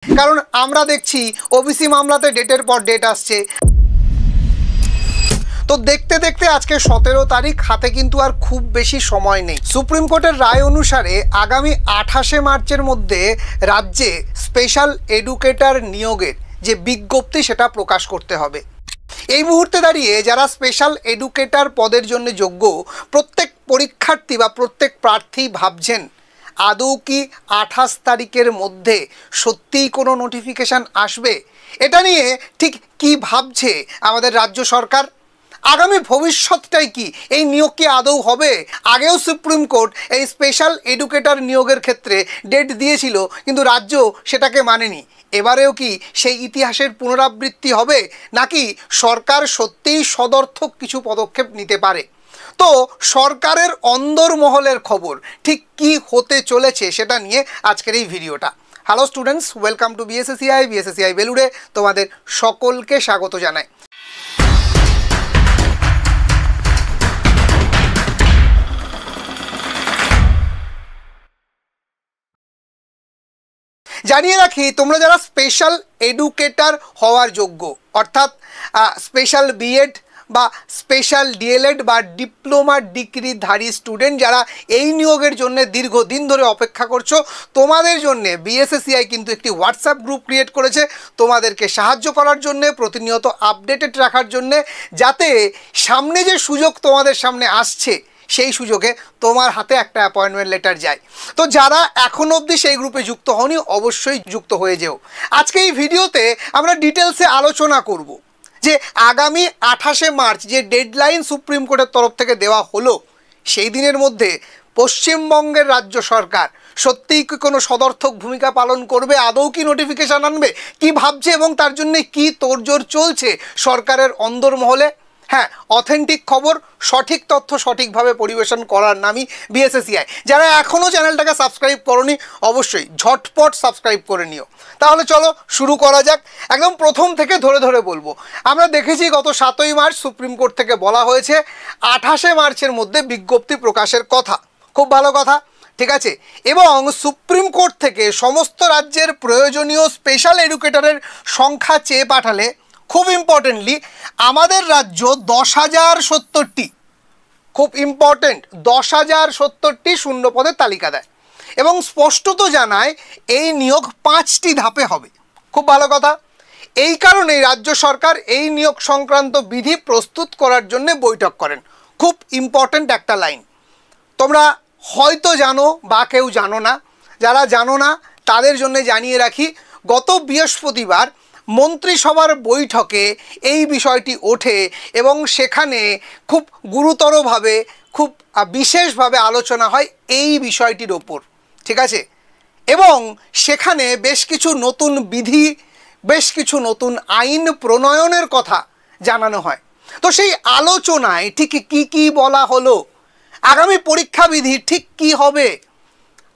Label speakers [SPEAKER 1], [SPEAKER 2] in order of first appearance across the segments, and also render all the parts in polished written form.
[SPEAKER 1] কারণ আমরা দেখছি ওবিসি মামলাতে ডেটের পর ডেট আসছে। তো দেখতে দেখতে আজকে 17 তারিখ, হাতে কিন্তু আর খুব বেশি সময় নেই। সুপ্রিম কোর্টের রায় অনুসারে আগামী 28শে মার্চের মধ্যে রাজ্যে স্পেশাল এডুকেটর নিয়োগের যে বিজ্ঞপ্তি সেটা প্রকাশ করতে হবে। এই মুহূর্তে দাঁড়িয়ে যারা স্পেশাল এডুকেটর পদের জন্য যোগ্য, প্রত্যেক পরীক্ষার্থী বা প্রত্যেক প্রার্থী ভাবছেন আদৌ কি 28 তারিখের মধ্যে সত্যিই কোনো নোটিফিকেশান আসবে? এটা নিয়ে ঠিক কি ভাবছে আমাদের রাজ্য সরকার? আগামী ভবিষ্যৎটাই কি? এই নিয়োগ কি আদৌ হবে? আগেও সুপ্রিম কোর্ট এই স্পেশাল এডুকেটর নিয়োগের ক্ষেত্রে ডেট দিয়েছিল, কিন্তু রাজ্য সেটাকে মানেনি। এবারেও কি সেই ইতিহাসের পুনরাবৃত্তি হবে, নাকি সরকার সত্যিই সদর্থক কিছু পদক্ষেপ নিতে পারে? তো সরকারের অন্দরমহলের খবর ঠিক কি হতে চলেছে সেটা নিয়ে আজকের এই ভিডিওটা। Hello students, welcome to BSACI বেলুড়ে। তোমাদের সকলকে স্বাগত জানাই। জানিয়ে রাখি, তোমরা যারা স্পেশাল এডুকেটর হওয়ার যোগ্য, অর্থাৎ স্পেশাল বিএড বা স্পেশাল ডিএলএড বা ডিপ্লোমা ডিগ্রিধারী স্টুডেন্ট যারা এই নিয়োগের জন্য দীর্ঘদিন ধরে অপেক্ষা করছো, তোমাদের জন্য বিএসএসিআই কিন্তু একটি হোয়াটসঅ্যাপ গ্রুপ ক্রিয়েট করেছে তোমাদেরকে সাহায্য করার জন্য, প্রতিনিয়ত আপডেটেড রাখার জন্য, যাতে সামনে যে সুযোগ তোমাদের সামনে আসছে সেই সুযোগে তোমার হাতে একটা অ্যাপয়েন্টমেন্ট লেটার যায়। তো যারা এখনো অবধি সেই গ্রুপে যুক্ত হওনি, অবশ্যই যুক্ত হয়ে যেও। আজকে এই ভিডিওতে আমরা ডিটেলসে আলোচনা করব যে আগামী 28শে মার্চ যে ডেডলাইন সুপ্রিম কোর্টের তরফ থেকে দেওয়া হলো, সেই দিনের মধ্যে পশ্চিমবঙ্গের রাজ্য সরকার সত্যিই কি কোনো সদর্থক ভূমিকা পালন করবে? আদৌ কি নোটিফিকেশান আনবে? কি ভাবছে এবং তার জন্য কি তোড়জোড় চলছে সরকারের অন্দরমহলে? হ্যাঁ, অথেন্টিক খবর, সঠিক তথ্য সঠিকভাবে পরিবেশন করার নামই বিএসএসিআই। যারা এখনও চ্যানেলটাকে সাবস্ক্রাইব করোনি, অবশ্যই ঝটপট সাবস্ক্রাইব করে নিও। তাহলে চলো শুরু করা যাক। একদম প্রথম থেকে ধরে ধরে বলবো। আমরা দেখেছি গত 7ই মার্চ সুপ্রিম কোর্ট থেকে বলা হয়েছে 28শে মার্চের মধ্যে বিজ্ঞপ্তি প্রকাশের কথা। খুব ভালো কথা, ঠিক আছে। এবং সুপ্রিম কোর্ট থেকে সমস্ত রাজ্যের প্রয়োজনীয় স্পেশাল এডুকেটরের সংখ্যা চেয়ে পাঠালে, খুব ইম্পর্টেন্টলি আমাদের রাজ্য 10,070টি, খুব ইম্পর্টেন্ট, 10,070টি শূন্য পদের তালিকা দেয় এবং স্পষ্টত জানায় এই নিয়োগ 5টি ধাপে হবে। খুব ভালো কথা। এই কারণেই রাজ্য সরকার এই নিয়োগ সংক্রান্ত বিধি প্রস্তুত করার জন্য বৈঠক করেন। খুব ইম্পর্টেন্ট একটা লাইন। তোমরা হয়তো জানো বা কেউ জানো না। যারা জানো না তাদের জন্য জানিয়ে রাখি, গত বৃহস্পতিবার মন্ত্রিসভার বৈঠকে এই বিষয়টি ওঠে এবং সেখানে খুব গুরুতরভাবে, খুব বিশেষভাবে আলোচনা হয় এই বিষয়টির ওপর, ঠিক আছে। এবং সেখানে বেশ কিছু নতুন বিধি, বেশ কিছু নতুন আইন প্রণয়নের কথা জানানো হয়। তো সেই আলোচনায় ঠিক কি কি বলা হলো, আগামী পরীক্ষা বিধি ঠিক কি হবে,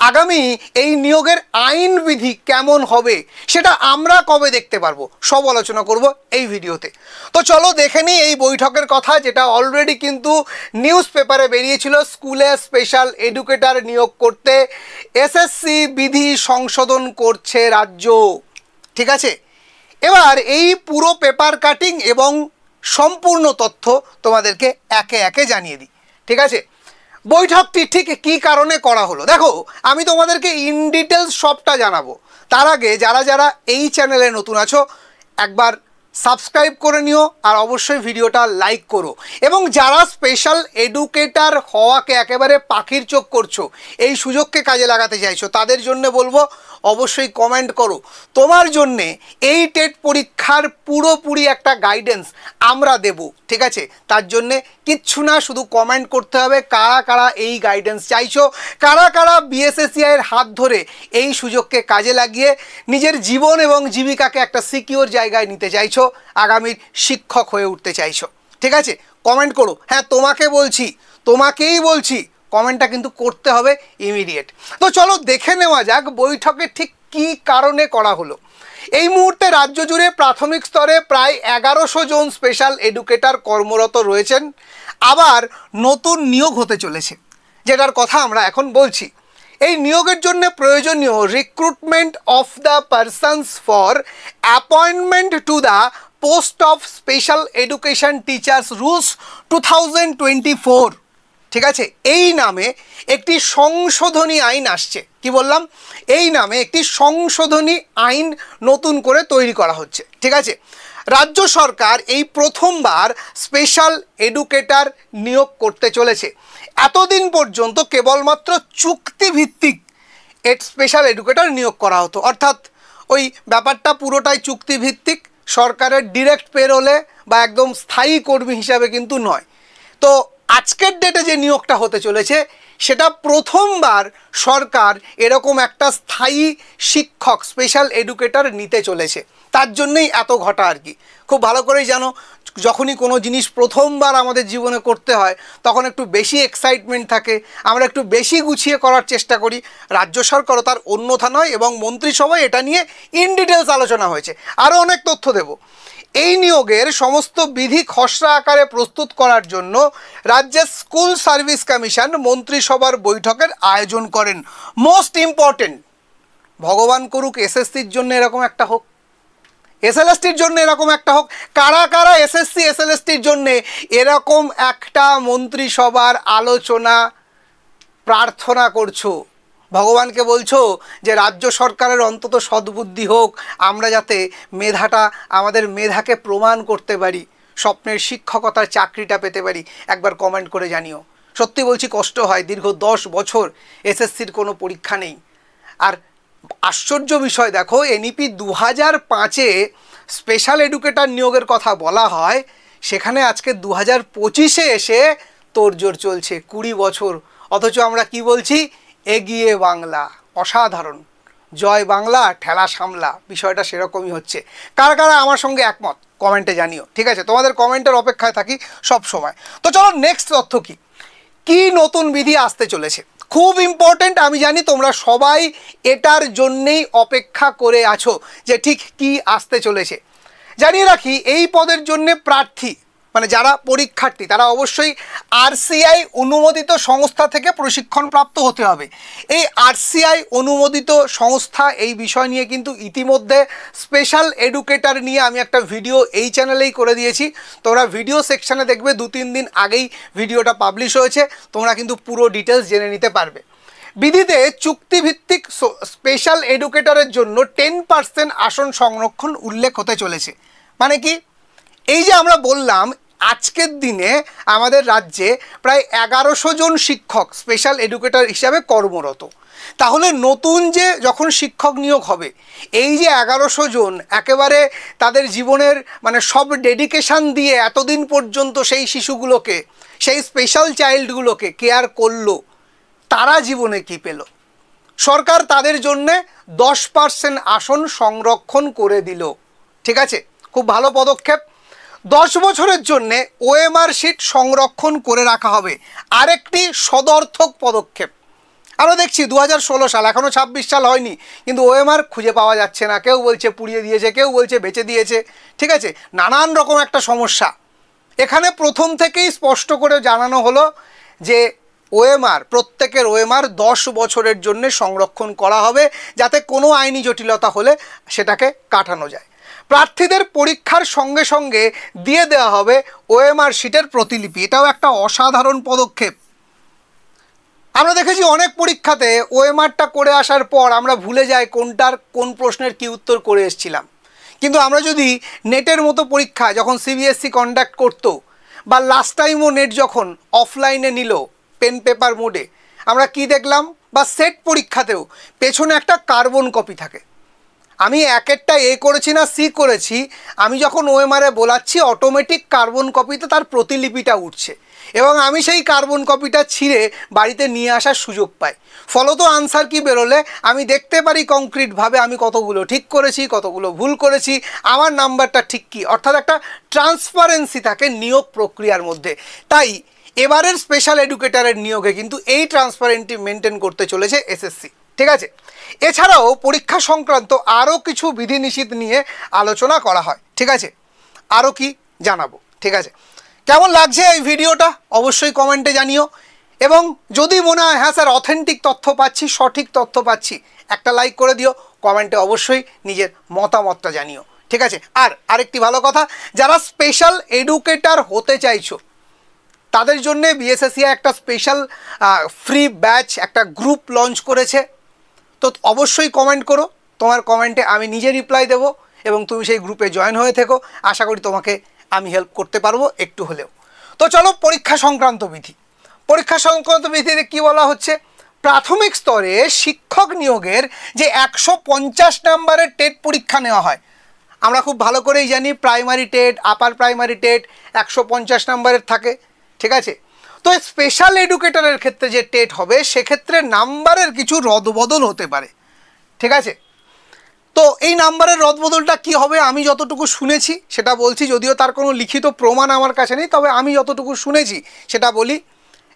[SPEAKER 1] আগামী এই নিয়োগের আইন বিধি কেমন হবে, সেটা আমরা কবে দেখতে পারবো, সব আলোচনা করব এই ভিডিওতে। তো চলো দেখে নিই এই বৈঠকের কথা, যেটা অলরেডি কিন্তু নিউজ পেপারে বেরিয়েছিল। স্কুলে স্পেশাল এডুকেটর নিয়োগ করতে এসএসসি বিধি সংশোধন করছে রাজ্য, ঠিক আছে। এবার এই পুরো পেপার কাটিং এবং সম্পূর্ণ তথ্য তোমাদেরকে একে একে জানিয়ে দিই, ঠিক আছে। বৈঠকটি ঠিক কী কারণে করা হলো, দেখো আমি তোমাদেরকে ইন ডিটেলস সবটা জানাবো। তার আগে যারা যারা এই চ্যানেলে নতুন আছো, একবার সাবস্ক্রাইব করে নিও আর অবশ্যই ভিডিওটা লাইক করো। এবং যারা স্পেশাল এডুকেটর হওয়াকে একেবারে পাখির চোখ করছো, এই সুযোগকে কাজে লাগাতে চাইছো, তাদের জন্য বলবো অবশ্যই কমেন্ট করো। তোমার জন্যে এই টেট পরীক্ষার পুরোপুরি একটা গাইডেন্স আমরা দেব, ঠিক আছে। তার জন্যে কিচ্ছু না, শুধু কমেন্ট করতে হবে কারা কারা এই গাইডেন্স চাইছো, কারা কারা বিএসএসিআইয়ের হাত ধরে এই সুযোগকে কাজে লাগিয়ে নিজের জীবন এবং জীবিকাকে একটা সিকিউর জায়গায় নিতে চাইছো, আগামীর শিক্ষক হয়ে উঠতে চাইছো, ঠিক আছে। কমেন্ট করো। হ্যাঁ, তোমাকেই বলছি, কমেন্টটা কিন্তু করতে হবে ইমিডিয়েট। তো চলো দেখে নেওয়া যাক বৈঠকে ঠিক কী কারণে করা হলো। এই মুহূর্তে রাজ্য জুড়ে প্রাথমিক স্তরে প্রায় 1100 জন স্পেশাল এডুকেটর কর্মরত রয়েছেন। আবার নতুন নিয়োগ হতে চলেছে, যেটার কথা আমরা এখন বলছি। এই নিয়োগের জন্য প্রয়োজনীয় recruitment of the persons for appointment to the post of special education teachers rules 2024, ঠিক আছে, এই নামে একটি সংশোধনী আইন আসছে। কি বললাম? এই নামে একটি সংশোধনী আইন নতুন করে তৈরি করা হচ্ছে, ঠিক আছে। রাজ্য সরকার এই প্রথমবার স্পেশাল এডুকেটর নিয়োগ করতে চলেছে। এতদিন পর্যন্ত কেবলমাত্র চুক্তিভিত্তিক স্পেশাল এডুকেটর নিয়োগ করা হতো, অর্থাৎ ওই ব্যাপারটা পুরোটাই চুক্তিভিত্তিক, সরকারের ডিরেক্ট পেরোলে বা একদম স্থায়ী কর্মী হিসাবে কিন্তু নয়। তো আজকের ডেটে যে নিয়োগটা হতে চলেছে সেটা প্রথমবার সরকার এরকম একটা স্থায়ী শিক্ষক স্পেশাল এডুকেটর নিতে চলেছে। তার জন্যই এত ঘটা আর কি। খুব ভালো করেই জানো, যখনই কোনো জিনিস প্রথমবার আমাদের জীবনে করতে হয় তখন একটু বেশি এক্সাইটমেন্ট থাকে, আমরা একটু বেশি গুছিয়ে করার চেষ্টা করি। রাজ্য সরকারও তার অন্যথা নয়, এবং মন্ত্রিসভায় এটা নিয়ে ইন ডিটেলস আলোচনা হয়েছে। আরও অনেক তথ্য দেব। এই নিয়োগের সমস্ত বিধি খসড়া আকারে প্রস্তুত করার জন্য রাজ্যের স্কুল সার্ভিস কমিশন মন্ত্রিসভার বৈঠকের আয়োজন করেন। মোস্ট ইম্পর্টেন্ট, ভগবান করুক এসএসসির জন্য এরকম একটা হোক, এসএলএসটির জন্য এরকম একটা হোক। কারা কারা এসএসসি এসএলএসটির জন্য এরকম একটা মন্ত্রিসভার আলোচনা প্রার্থনা করছো? ভগবানকে বলছো যে রাজ্য সরকারের অন্তত সদ্বুদ্ধি হোক, আমরা যাতে আমাদের মেধাকে প্রমাণ করতে পারি, স্বপ্নের শিক্ষকতার চাকরিটা পেতে পারি। একবার কমেন্ট করে জানিও। সত্যি বলছি, কষ্ট হয়। দীর্ঘ 10 বছর এসএসসির কোনো পরীক্ষা নেই। আর আশ্চর্য বিষয় দেখো, এনইপি 2005-এ স্পেশাল এডুকেটর নিয়োগের কথা বলা হয়, সেখানে আজকে 2025-এ এসে তোড়জোড় চলছে। 20 বছর, অথচ আমরা কি বলছি? এগিয়ে বাংলা। অসাধারণ। জয় বাংলা, ঠেলা সামলা, বিষয়টা সেরকমই হচ্ছে। কারা কারা আমার সঙ্গে একমত কমেন্টে জানিও, ঠিক আছে? তোমাদের কমেন্টের অপেক্ষায় থাকি সব সময়। তো চলো নেক্সট তথ্য কি নতুন বিধি আসতে চলেছে। খুব ইম্পর্টেন্ট, আমি জানি তোমরা সবাই এটার জন্যেই অপেক্ষা করে আছো যে ঠিক কি আসতে চলেছে। জানিয়ে রাখি, এই পদের জন্য প্রার্থী মানে যারা পরীক্ষার্থী তারা অবশ্যই আরসিআই অনুমোদিত সংস্থা থেকে প্রশিক্ষণপ্রাপ্ত হতে হবে। এই আরসিআই অনুমোদিত সংস্থা, এই বিষয় নিয়ে কিন্তু ইতিমধ্যে স্পেশাল এডুকেটর নিয়ে আমি একটা ভিডিও এই চ্যানেলেই করে দিয়েছি। তোমরা ভিডিও সেকশানে দেখবে 2-3 দিন আগেই ভিডিওটা পাবলিশ হয়েছে, তোমরা কিন্তু পুরো ডিটেলস জেনে নিতে পারবে। বিধিতে চুক্তিভিত্তিক স্পেশাল এডুকেটরের জন্য 10% আসন সংরক্ষণ উল্লেখ হতে চলেছে। মানে কি? এই যে আমরা বললাম আজকের দিনে আমাদের রাজ্যে প্রায় 1100 জন শিক্ষক স্পেশাল এডুকেটর হিসাবে কর্মরত। তাহলে নতুন যে যখন শিক্ষক নিয়োগ হবে, এই যে 1100 জন একেবারে তাদের জীবনের মানে সব ডেডিকেশান দিয়ে এতদিন পর্যন্ত সেই শিশুগুলোকে, সেই স্পেশাল চাইল্ডগুলোকে কেয়ার করলো, তারা জীবনে কি পেল? সরকার তাদের জন্যে 10% আসন সংরক্ষণ করে দিল, ঠিক আছে? খুব ভালো পদক্ষেপ। 10 বছরের জন্যে ওএমআর শিট সংরক্ষণ করে রাখা হবে, আরেকটি সদর্থক পদক্ষেপ। আমরা দেখছি 2016 সাল, এখনও 26 সাল হয়নি, কিন্তু ওএমআর খুঁজে পাওয়া যাচ্ছে না। কেউ বলছে পুড়িয়ে দিয়েছে, কেউ বলছে বেচে দিয়েছে, ঠিক আছে? নানান রকম একটা সমস্যা। এখানে প্রথম থেকেই স্পষ্ট করে জানানো হলো যে ওএমআর, প্রত্যেকের ওএমআর 10 বছরের জন্য সংরক্ষণ করা হবে, যাতে কোনো আইনি জটিলতা হলে সেটাকে কাটানো যায়। প্রার্থীদের পরীক্ষার সঙ্গে সঙ্গে দিয়ে দেওয়া হবে ওএমআর শিটের প্রতিলিপি। এটাও একটা অসাধারণ পদক্ষেপ। আমরা দেখেছি অনেক পরীক্ষাতে ওএমআরটা করে আসার পর আমরা ভুলে যাই কোনটার কোন প্রশ্নের কি উত্তর করে এসেছিলাম। কিন্তু আমরা যদি নেটের মতো পরীক্ষা যখন সিবিএসসি কন্ডাক্ট করতো, বা লাস্ট টাইমও নেট যখন অফলাইনে নিল পেন পেপার মোডে, আমরা কি দেখলাম? বা সেট পরীক্ষাতেও পেছনে একটা কার্বন কপি থাকে। আমি একেরটা এ করেছি না সি করেছি, আমি যখন ওএমআরে বোলাচ্ছি অটোমেটিক কার্বন কপিতে তার প্রতিলিপিটা উঠছে, এবং আমি সেই কার্বন কপিটা ছিঁড়ে বাড়িতে নিয়ে আসার সুযোগ পাই। ফলত আনসার কি বেরোলে আমি দেখতে পারি কংক্রিটভাবে আমি কতগুলো ঠিক করেছি, কতগুলো ভুল করেছি, আমার নাম্বারটা ঠিক কি। অর্থাৎ একটা ট্রান্সপারেন্সি থাকে নিয়োগ প্রক্রিয়ার মধ্যে। তাই এবারের স্পেশাল এডুকেটরের নিয়োগে কিন্তু এই ট্রান্সপারেন্সি মেনটেন করতে চলেছে এসএসসি, ঠিক আছে? এছাড়াও পরীক্ষা সংক্রান্ত আরও কিছু বিধিনিষেধ নিয়ে আলোচনা করা হয়, ঠিক আছে? আরও কি জানাবো, ঠিক আছে? কেমন লাগছে এই ভিডিওটা অবশ্যই কমেন্টে জানিও। এবং যদি মনে হয় হ্যাঁ স্যার অথেন্টিক তথ্য পাচ্ছি, সঠিক তথ্য পাচ্ছি, একটা লাইক করে দিও, কমেন্টে অবশ্যই নিজের মতামতটা জানিও, ঠিক আছে। আর আরেকটি ভালো কথা, যারা স্পেশাল এডুকেটর হতে চাইছো তাদের জন্যে বিএসএসসিআই একটা স্পেশাল ফ্রি ব্যাচ, একটা গ্রুপ লঞ্চ করেছে। তো অবশ্যই কমেন্ট করো, তোমার কমেন্টে আমি নিজে রিপ্লাই দেবো এবং তুমি সেই গ্রুপে জয়েন হয়ে থেকো। আশা করি তোমাকে আমি হেল্প করতে পারবো একটু হলেও। তো চলো পরীক্ষা সংক্রান্ত বিধি। পরীক্ষা সংক্রান্ত বিধিতে কী বলা হচ্ছে, প্রাথমিক স্তরে শিক্ষক নিয়োগের যে 150 নম্বরের টেট পরীক্ষা নেওয়া হয়, আমরা খুব ভালো করেই জানি primary TET, upper primary TET 150 নম্বরের থাকে, ঠিক আছে। তো স্পেশাল এডুকেটরের ক্ষেত্রে যে টেট হবে সেক্ষেত্রে নাম্বারের কিছু রদবদল হতে পারে, ঠিক আছে। তো এই নাম্বারের রদবদলটা কি হবে আমি যতটুকু শুনেছি সেটা বলছি, যদিও তার কোনো লিখিত প্রমাণ আমার কাছে নেই, তবে আমি যতটুকু শুনেছি সেটা বলি।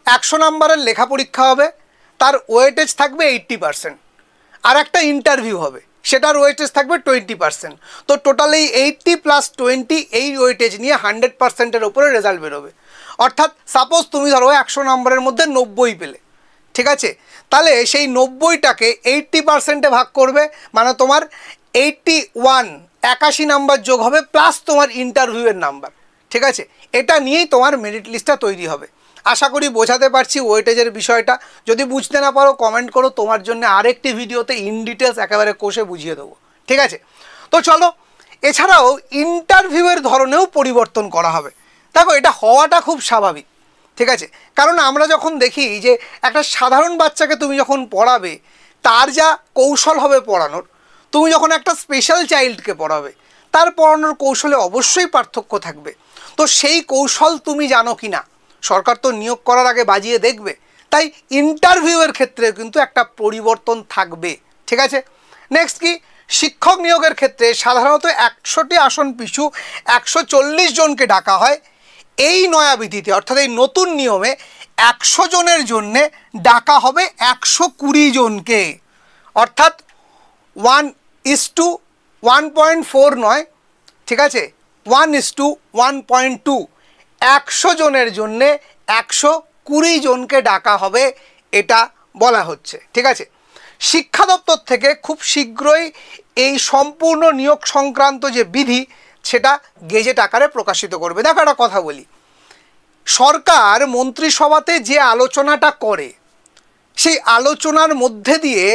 [SPEAKER 1] 100 নম্বরের লেখা পরীক্ষা হবে, তার ওয়েটেজ থাকবে 80%, আর একটা ইন্টারভিউ হবে, সেটার ওয়েটেজ থাকবে 20%। তো টোটাল এই 80 + 20 এই ওয়েটেজ নিয়ে 100%-এর ওপরে রেজাল্ট বেরোবে। অর্থাৎ সাপোজ তুমি ধরো 100 নম্বরের মধ্যে 90 পেলে, ঠিক আছে, তাহলে সেই 90টাকে 80%-এ ভাগ করবে, মানে তোমার 81 নাম্বার যোগ হবে প্লাস তোমার ইন্টারভিউয়ের নাম্বার, ঠিক আছে। এটা নিয়েই তোমার মেরিট লিস্টটা তৈরি হবে। আশা করি বোঝাতে পারছি ওয়েটেজের বিষয়টা। যদি বুঝতে না পারো কমেন্ট করো, তোমার জন্য আরেকটি ভিডিওতে ইন ডিটেলস একেবারে কষে বুঝিয়ে দেবো, ঠিক আছে। তো চলো, এছাড়াও ইন্টারভিউয়ের ধরনেও পরিবর্তন করা হবে। দেখো এটা হওয়াটা খুব স্বাভাবিক, ঠিক আছে, কারণ আমরা যখন দেখি যে একটা সাধারণ বাচ্চাকে তুমি যখন পড়াবে তার যা কৌশল হবে পড়ানোর, তুমি যখন একটা স্পেশাল চাইল্ডকে পড়াবে তার পড়ানোর কৌশলে অবশ্যই পার্থক্য থাকবে। তো সেই কৌশল তুমি জানো কি না সরকার তো নিয়োগ করার আগে বাজিয়ে দেখবে, তাই ইন্টারভিউয়ের ক্ষেত্রে কিন্তু একটা পরিবর্তন থাকবে, ঠিক আছে। নেক্সট কি, শিক্ষক নিয়োগের ক্ষেত্রে সাধারণত 100টি আসন পিছু 140 জনকে ডাকা হয়। এই নয়া বিধিতে অর্থাৎ এই নতুন নিয়মে 100 জনের জন্যে ডাকা হবে 120 জনকে, অর্থাৎ 1:1.4 নয়, ঠিক আছে, 1:1.2, 100 জনের জন্যে 120 জনকে ডাকা হবে, এটা বলা হচ্ছে, ঠিক আছে। শিক্ষা দপ্তর থেকে খুব শীঘ্রই এই সম্পূর্ণ নিয়োগ সংক্রান্ত যে বিধি সেটা গেজেট আকারে প্রকাশিত করবে। দেখো একটা কথা বলি, সরকার মন্ত্রিসভাতে যে আলোচনাটা করে সেই আলোচনার মধ্যে দিয়ে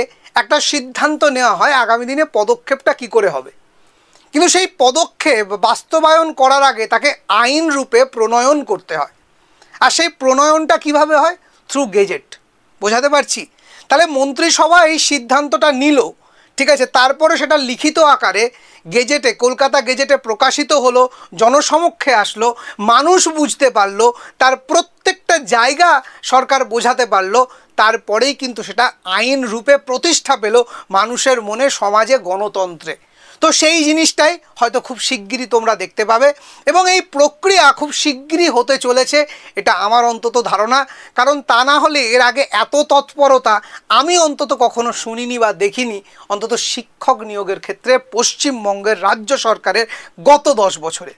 [SPEAKER 1] একটা সিদ্ধান্ত নেওয়া হয় আগামী দিনে পদক্ষেপটা কি করে হবে, কিন্তু সেই পদক্ষেপ বাস্তবায়ন করার আগে তাকে আইন রূপে প্রণয়ন করতে হয়। আর সেই প্রণয়নটা কিভাবে হয়? Through gazette. বোঝাতে পারছি? তাহলে মন্ত্রিসভা এই সিদ্ধান্তটা নিল, ঠিক আছে, তারপরে সেটা লিখিত আকারে গেজেটে, কলকাতা গেজেটে প্রকাশিত হলো, জনসমক্ষে আসলো, মানুষ বুঝতে পারলো, তার প্রত্যেকটা জায়গা সরকার বোঝাতে পারলো, তারপরেই কিন্তু সেটা আইন রূপে প্রতিষ্ঠা পেল মানুষের মনে, সমাজে, গণতন্ত্রে। তো সেই জিনিসটাই হয়তো খুব শিগগিরই তোমরা দেখতে পাবে এবং এই প্রক্রিয়া খুব শিগগিরই হতে চলেছে, এটা আমার অন্তত ধারণা। কারণ তা না হলে এর আগে এত তৎপরতা আমি অন্তত কখনো শুনিনি বা দেখিনি, অন্তত শিক্ষক নিয়োগের ক্ষেত্রে পশ্চিমবঙ্গের রাজ্য সরকারের গত 10 বছরে।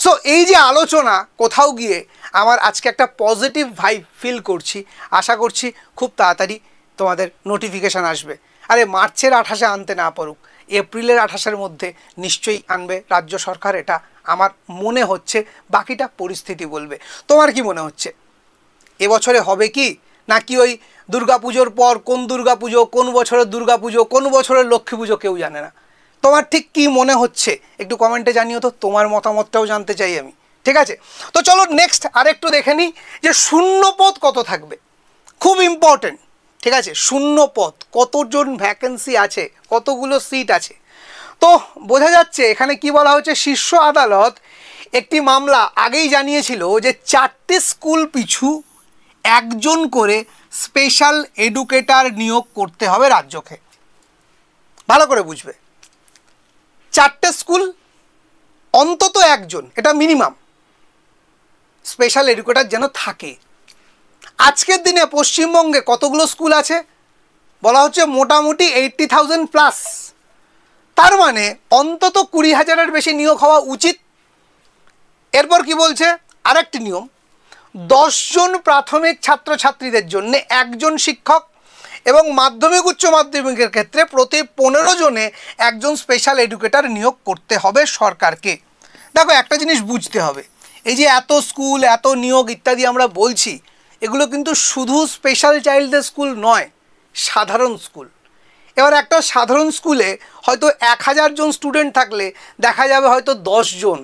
[SPEAKER 1] সো এই যে আলোচনা, কোথাও গিয়ে আমার আজকে একটা পজিটিভ ভাইব ফিল করছি। আশা করছি খুব তাড়াতাড়ি তোমাদের নোটিফিকেশান আসবে। আরে মার্চের 28-এ আনতে না পারুক, এপ্রিলের 28-এর মধ্যে নিশ্চয়ই আনবে রাজ্য সরকার, এটা আমার মনে হচ্ছে। বাকিটা পরিস্থিতি বলবে। তোমার কি মনে হচ্ছে এবছরে হবে কি, নাকি ওই দুর্গাপুজোর পর কোন দুর্গাপুজো, কোন বছরের দুর্গাপুজো, কোন বছরের লক্ষ্মী পুজো কেউ জানে না? তোমার ঠিক কি মনে হচ্ছে একটু কমেন্টে জানিও তো, তোমার মতামতটাও জানতে চাই আমি, ঠিক আছে। তো চলো নেক্সট আরেকটু দেখে নিই যে শূন্য পদ কত থাকবে, খুব ইম্পর্টেন্ট, ঠিক আছে। শূন্য পদ, কতজন ভ্যাকেন্সি আছে, কতগুলো সিট আছে। তো বোঝা যাচ্ছে এখানে কি বলা হচ্ছে, শীর্ষ আদালত একটি মামলা আগেই জানিয়েছিল যে 4টে স্কুল পিছু 1 জন করে স্পেশাল এডুকেটর নিয়োগ করতে হবে রাজ্যকে। ভালো করে বুঝবে, 4টে স্কুল অন্তত 1 জন, এটা মিনিমাম স্পেশাল এডুকেটর যেন থাকে। আজকের দিনে পশ্চিমবঙ্গে কতগুলো স্কুল আছে বলা হচ্ছে, মোটামুটি 80,000 প্লাস। তার মানে অন্তত 20,000-এর বেশি নিয়োগ হওয়া উচিত। এরপর কি বলছে, আরেকটি নিয়ম 10 জন প্রাথমিক ছাত্রছাত্রীদের জন্য একজন শিক্ষক এবং মাধ্যমিক উচ্চ মাধ্যমিকের ক্ষেত্রে প্রতি 15 জনে একজন স্পেশাল এডুকেটর নিয়োগ করতে হবে সরকারকে। দেখো একটা জিনিস বুঝতে হবে, এই যে এত স্কুল এত নিয়োগ ইত্যাদি আমরা বলছি, এগুলো কিন্তু শুধু স্পেশাল চাইল্ডদের স্কুল নয়, সাধারণ স্কুল। এবার একটা সাধারণ স্কুলে হয়তো 1000 জন স্টুডেন্ট থাকলে দেখা যাবে হয়তো 10 জন,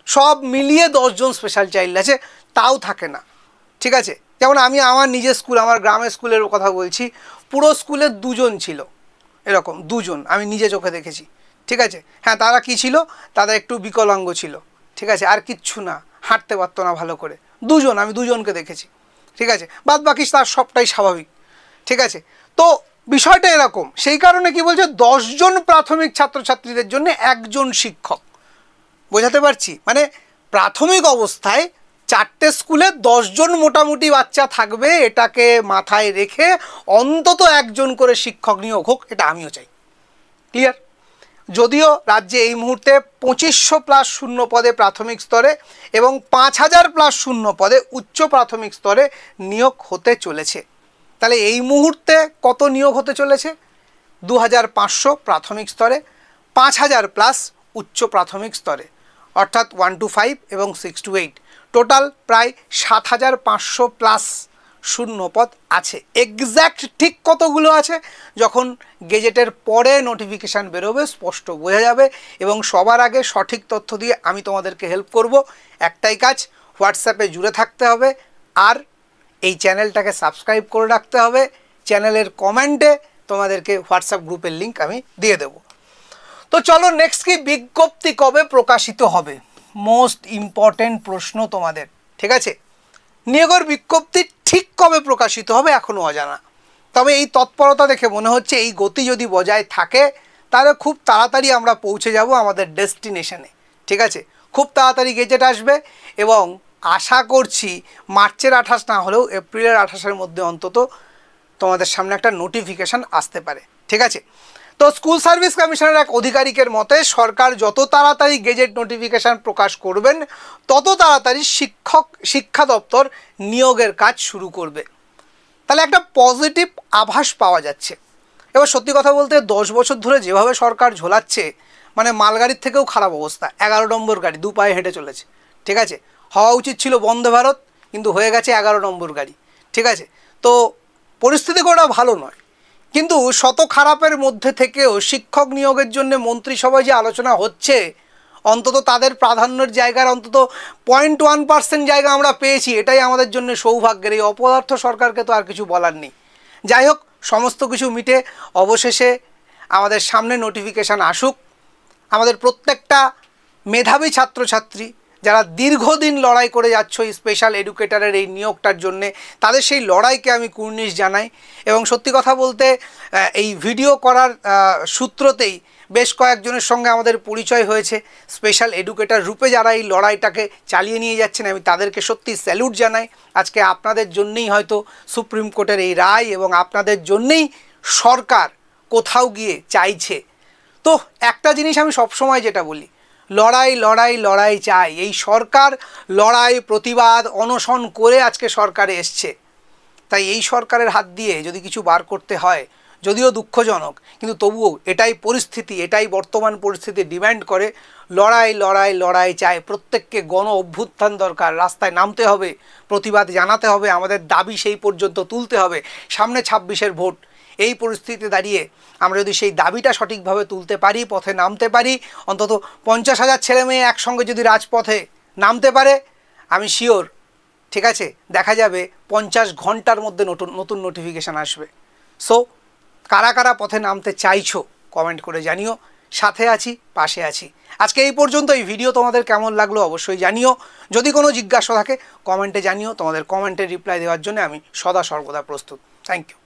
[SPEAKER 1] সব মিলিয়ে 10 জন স্পেশাল চাইল্ড আছে, তাও থাকে না। ঠিক আছে, যেমন আমি আমার নিজের স্কুল, আমার গ্রামের স্কুলের কথা বলছি, পুরো স্কুলে 2 জন ছিল, এরকম 2 জন আমি নিজে চোখে দেখেছি। ঠিক আছে, হ্যাঁ তারা কি ছিল, তারা একটু বিকলাঙ্গ ছিল। ঠিক আছে, আর কিচ্ছু না, হাঁটতে পারতো না ভালো করে, 2 জন, আমি 2 জনকে দেখেছি। ঠিক আছে, বাদ বাকি তার সবটাই স্বাভাবিক। ঠিক আছে, তো বিষয়টা এরকম, সেই কারণে কি বলছে 10 জন প্রাথমিক ছাত্রছাত্রীদের জন্য একজন শিক্ষক। বোঝাতে পারছি? মানে প্রাথমিক অবস্থায় 4টে স্কুলে 10 জন মোটামুটি বাচ্চা থাকবে, এটাকে মাথায় রেখে অন্তত একজন করে শিক্ষক নিয়োগ হোক, এটা আমিও চাই। ক্লিয়ার? যদিও রাজ্যে এই মুহূর্তে 2500+ শূন্য পদে প্রাথমিক স্তরে এবং 5000+ শূন্য পদে উচ্চ প্রাথমিক স্তরে নিয়োগ হতে চলেছে। তাহলে এই মুহূর্তে কত নিয়োগ হতে চলেছে? 2500 প্রাথমিক স্তরে, 5000+ উচ্চ প্রাথমিক স্তরে, অর্থাৎ 1 to 5 এবং 6 to 8, টোটাল প্রায় 7500+ শূন্যপদ আছে। এক্স্যাক্ট ঠিক কতগুলো আছে যখন গেজেটের পরে নোটিফিকেশান বেরোবে স্পষ্ট বোঝা যাবে, এবং সবার আগে সঠিক তথ্য দিয়ে আমি তোমাদেরকে হেল্প করব। একটাই কাজ, হোয়াটসঅ্যাপে জুড়ে থাকতে হবে আর এই চ্যানেলটাকে সাবস্ক্রাইব করে রাখতে হবে। চ্যানেলের কমেন্টে তোমাদেরকে হোয়াটসঅ্যাপ গ্রুপের লিঙ্ক আমি দিয়ে দেব। তো চলো নেক্সট, কি বিজ্ঞপ্তি কবে প্রকাশিত হবে? মোস্ট ইম্পর্টেন্ট প্রশ্ন তোমাদের। ঠিক আছে, নিয়োগের বিজ্ঞপ্তি ঠিক কবে প্রকাশিত হবে এখনও অজানা। তবে এই তৎপরতা দেখে মনে হচ্ছে এই গতি যদি বজায় থাকে তাহলে খুব তাড়াতাড়ি আমরা পৌঁছে যাব আমাদের ডেস্টিনেশনে। ঠিক আছে, খুব তাড়াতাড়ি গেজেট আসবে এবং আশা করছি মার্চের 28 না হলেও এপ্রিলের 28-এর মধ্যে অন্তত তোমাদের সামনে একটা নোটিফিকেশান আসতে পারে। ঠিক আছে, তো স্কুল সার্ভিস কমিশনের এক আধিকারিকের মতে সরকার যত তাড়াতাড়ি গেজেট নোটিফিকেশান প্রকাশ করবেন তত তাড়াতাড়ি শিক্ষা দপ্তর নিয়োগের কাজ শুরু করবে। তাহলে একটা পজিটিভ আভাস পাওয়া যাচ্ছে। এবার সত্যি কথা বলতে 10 বছর ধরে যেভাবে সরকার ঝোলাচ্ছে, মানে মালগাড়ির থেকেও খারাপ অবস্থা, 11 নম্বর গাড়ি 2 পায়ে হেঁটে চলেছে। ঠিক আছে, হওয়া উচিত ছিল বন্দে ভারত, কিন্তু হয়ে গেছে 11 নম্বর গাড়ি। ঠিক আছে, তো পরিস্থিতি কোনটা ভালো নয়, কিন্তু শত খারাপের মধ্যে থেকেও শিক্ষক নিয়োগের জন্য মন্ত্রিসভায় যে আলোচনা হচ্ছে, অন্তত তাদের প্রাধান্যের জায়গার অন্তত 0.1% জায়গা আমরা পেয়েছি, এটাই আমাদের জন্য সৌভাগ্যের। এই অপদার্থ সরকারকে তো আর কিছু বলার নেই। যাই হোক, সমস্ত কিছু মিটে অবশেষে আমাদের সামনে নোটিফিকেশান আসুক। আমাদের প্রত্যেকটা মেধাবী ছাত্রছাত্রী যারা দীর্ঘদিন লড়াই করে যাচ্ছ এই স্পেশাল এডুকেটরের এই নিয়োগটার জন্যে, তাদের সেই লড়াইকে আমি কুর্নিশ জানাই। এবং সত্যি কথা বলতে এই ভিডিও করার সূত্রতেই বেশ কয়েকজনের সঙ্গে আমাদের পরিচয় হয়েছে স্পেশাল এডুকেটর রূপে, যারা এই লড়াইটাকে চালিয়ে নিয়ে যাচ্ছেন। আমি তাদেরকে সত্যি স্যালুট জানাই। আজকে আপনাদের জন্যেই হয়তো সুপ্রিম কোর্টের এই রায়, এবং আপনাদের জন্যেই সরকার কোথাও গিয়ে চাইছে। তো একটা জিনিস আমি সবসময় যেটা বলি, লড়াই লড়াই লড়াই চাই। এই সরকার লড়াই, প্রতিবাদ, অনশন করে আজকে সরকারে এসছে। তাই এই সরকারের হাত দিয়ে যদি কিছু বার করতে হয়, যদিও দুঃখজনক, কিন্তু তবুও এটাই পরিস্থিতি, এটাই বর্তমান পরিস্থিতি ডিম্যান্ড করে। লড়াই লড়াই লড়াই চাই। প্রত্যেককে গণ অভ্যুত্থান দরকার, রাস্তায় নামতে হবে, প্রতিবাদ জানাতে হবে, আমাদের দাবি সেই পর্যন্ত তুলতে হবে। সামনে 26-এর ভোট। এই পরিস্থিতিতে দাঁড়িয়ে আমরা যদি সেই দাবিটা সঠিকভাবে তুলতে পারি, পথে নামতে পারি, অন্তত 50,000 ছেলে মেয়ে একসঙ্গে যদি রাজপথে নামতে পারে, আমি শিওর, ঠিক আছে, দেখা যাবে 50 ঘন্টার মধ্যে নতুন নোটিফিকেশান আসবে। সো কারা কারা পথে নামতে চাইছো কমেন্ট করে জানিও। সাথে আছি, পাশে আছি। আজকে এই পর্যন্ত। এই ভিডিও তোমাদের কেমন লাগলো অবশ্যই জানিও। যদি কোনো জিজ্ঞাসা থাকে কমেন্টে জানিও। তোমাদের কমেন্টের রিপ্লাই দেওয়ার জন্য আমি সদা সর্বদা প্রস্তুত। Thank you.